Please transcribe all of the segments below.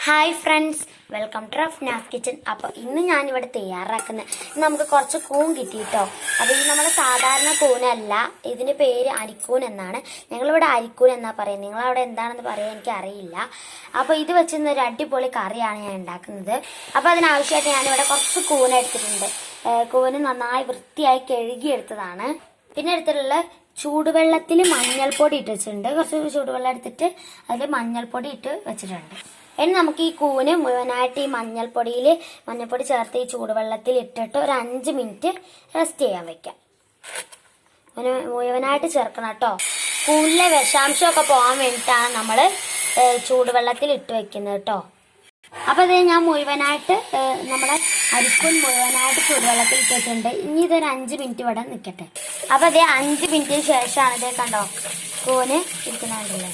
Hi friends, welcome to Rafnas kitchen. അപ്പോൾ ഇന്ന് ഞാനിവിടെ തയ്യാറാക്കുന്നത് നമുക്ക് കുറച്ച് കൂൺ കിട്ടിയിട്ടോ. അപ്പോൾ ഈ നമ്മൾ സാധാരണ കൂനല്ല, ഇതിൻ്റെ പേര് അരിക്കൂൻ എന്നാണ്. ഞങ്ങളിവിടെ അരിക്കൂൻ എന്നാ പറയുന്നത്, നിങ്ങളവിടെ എന്താണെന്ന് പറയാൻ എനിക്കറിയില്ല. അപ്പോൾ ഇത് വെച്ചിരുന്ന ഒരു അടിപൊളി കറിയാണ് ഞാൻ ഉണ്ടാക്കുന്നത്. അപ്പോൾ അതിനാവശ്യമായിട്ട് ഞാനിവിടെ കുറച്ച് കൂന എടുത്തിട്ടുണ്ട്. കൂന് നന്നായി വൃത്തിയായി കഴുകിയെടുത്തതാണ്. പിന്നെ എടുത്തിട്ടുള്ള ചൂടുവെള്ളത്തിൽ മഞ്ഞൾപ്പൊടി ഇട്ട് വെച്ചിട്ടുണ്ട്. കുറച്ച് ചൂടുവെള്ളം എടുത്തിട്ട് അതിൽ മഞ്ഞൾപ്പൊടി ഇട്ട് വെച്ചിട്ടുണ്ട്. ഇനി നമുക്ക് ഈ കൂന് മുഴുവനായിട്ട് ഈ മഞ്ഞൾപ്പൊടി ചേർത്ത് ഈ ചൂടുവെള്ളത്തിൽ ഇട്ടിട്ട് ഒരു 5 മിനിറ്റ് റെസ്റ്റ് ചെയ്യാൻ വെക്കാം. മുഴുവനായിട്ട് ചേർക്കണം കേട്ടോ. കൂനിലെ വിഷാംശമൊക്കെ പോകാൻ വേണ്ടിയിട്ടാണ് നമ്മൾ ചൂടുവെള്ളത്തിൽ ഇട്ട് വെക്കുന്നത് കേട്ടോ. അപ്പോൾ ഇത് ഞാൻ മുഴുവനായിട്ട് നമ്മുടെ അരിക്കൂൻ മുഴുവനായിട്ട് ചൂടുവെള്ളത്തിൽ ഇട്ടിട്ടുണ്ട്. ഇനി ഇതൊരു 5 മിനിറ്റ് ഇവിടെ നിൽക്കട്ടെ. അപ്പോൾ അതേ 5 മിനിറ്റിന് ശേഷമാണ് ഇതേ കണ്ടോ കൂന് ഇരിക്കുന്നുണ്ടല്ലോ.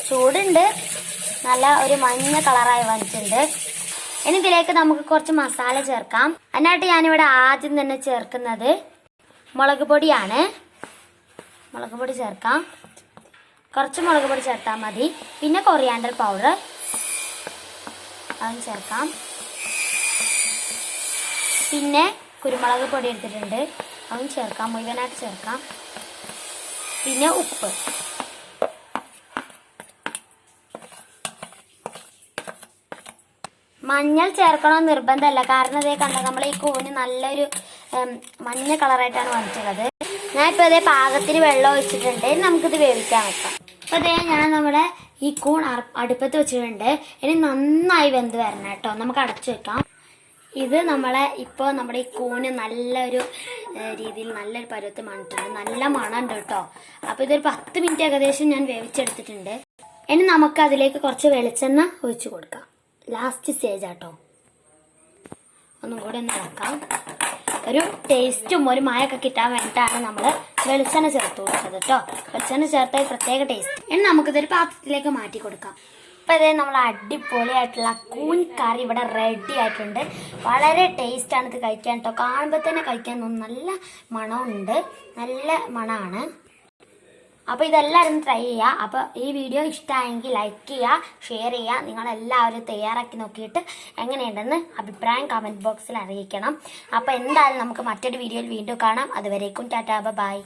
ചൂടുണ്ട്, നല്ല ഒരു മഞ്ഞ കളറായി വന്നിട്ടുണ്ട്. ഇനി ഇതിലേക്ക് നമുക്ക് കുറച്ച് മസാല ചേർക്കാം. അതിനായിട്ട് ഞാനിവിടെ ആദ്യം തന്നെ ചേർക്കുന്നത് മുളക് പൊടിയാണ്. മുളക് പൊടി ചേർക്കാം, കുറച്ച് മുളക് പൊടി ചേർത്താൽ മതി. പിന്നെ കൊറിയാണ്ടർ പൗഡർ അതും ചേർക്കാം. പിന്നെ കുരുമുളക് പൊടി എടുത്തിട്ടുണ്ട്, അതും ചേർക്കാം, മുഴുവനായിട്ട് ചേർക്കാം. പിന്നെ ഉപ്പ്. മഞ്ഞൾ ചേർക്കണമെന്ന് നിർബന്ധമല്ല, കാരണം അതേ കണ്ട നമ്മൾ ഈ കൂന് നല്ലൊരു മഞ്ഞ കളറായിട്ടാണ് വന്നിട്ടുള്ളത്. ഞാനിപ്പോൾ അതേ പാകത്തിന് വെള്ളം ഒഴിച്ചിട്ടുണ്ട്. നമുക്കിത് വേവിക്കാൻ വെക്കാം. അപ്പോൾ അതേ ഞാൻ നമ്മുടെ ഈ കൂൺ അടുപ്പത്ത് വെച്ചിട്ടുണ്ട്. ഇനി നന്നായി വെന്ത് വരണം കേട്ടോ. നമുക്ക് അടച്ചു വെക്കാം. ഇത് നമ്മുടെ ഈ കൂന് നല്ലൊരു രീതിയിൽ നല്ലൊരു പരുവത്തിൽ മണിട്ടുണ്ട്. നല്ല മണമുണ്ട് കേട്ടോ. അപ്പോൾ ഇതൊരു 10 മിനിറ്റ് ഏകദേശം ഞാൻ വേവിച്ചെടുത്തിട്ടുണ്ട്. ഇനി നമുക്ക് അതിലേക്ക് കുറച്ച് വെളിച്ചെണ്ണ ഒഴിച്ചു കൊടുക്കാം. ലാസ്റ്റ് സ്റ്റേജ് ആട്ടോ. ഒന്നും കൂടി ഒന്ന് ഇളക്കാം. ഒരു ടേസ്റ്റും ഒരു മയമൊക്കെ കിട്ടാൻ വേണ്ടിയിട്ടാണ് നമ്മൾ വെളിച്ചെണ്ണ ചേർത്ത് കൊടുത്തത് കേട്ടോ. വെളിച്ചെണ്ണ ചേർത്താൽ പ്രത്യേക ടേസ്റ്റ്. ഇനി നമുക്കിതൊരു പാത്രത്തിലേക്ക് മാറ്റി കൊടുക്കാം. അപ്പോൾ ഇതേ നമ്മൾ അടിപൊളിയായിട്ടുള്ള കൂൻ കറി ഇവിടെ റെഡി ആയിട്ടുണ്ട്. വളരെ ടേസ്റ്റാണ് ഇത് കഴിക്കാൻ കേട്ടോ. കാണുമ്പോൾ തന്നെ കഴിക്കാൻ തോന്നും. നല്ല മണമുണ്ട്, നല്ല മണമാണ്. അപ്പോൾ ഇതെല്ലാവരും ട്രൈ ചെയ്യുക. അപ്പോൾ ഈ വീഡിയോ ഇഷ്ടമായെങ്കിൽ ലൈക്ക് ചെയ്യുക, ഷെയർ ചെയ്യുക. നിങ്ങളെല്ലാവരും തയ്യാറാക്കി നോക്കിയിട്ട് എങ്ങനെയുണ്ടെന്ന് അഭിപ്രായം കമൻറ്റ് ബോക്സിൽ അറിയിക്കണം. അപ്പോൾ എന്തായാലും നമുക്ക് മറ്റൊരു വീഡിയോയിൽ വീണ്ടും കാണാം. അതുവരേക്കും ടാറ്റാ, ബൈ.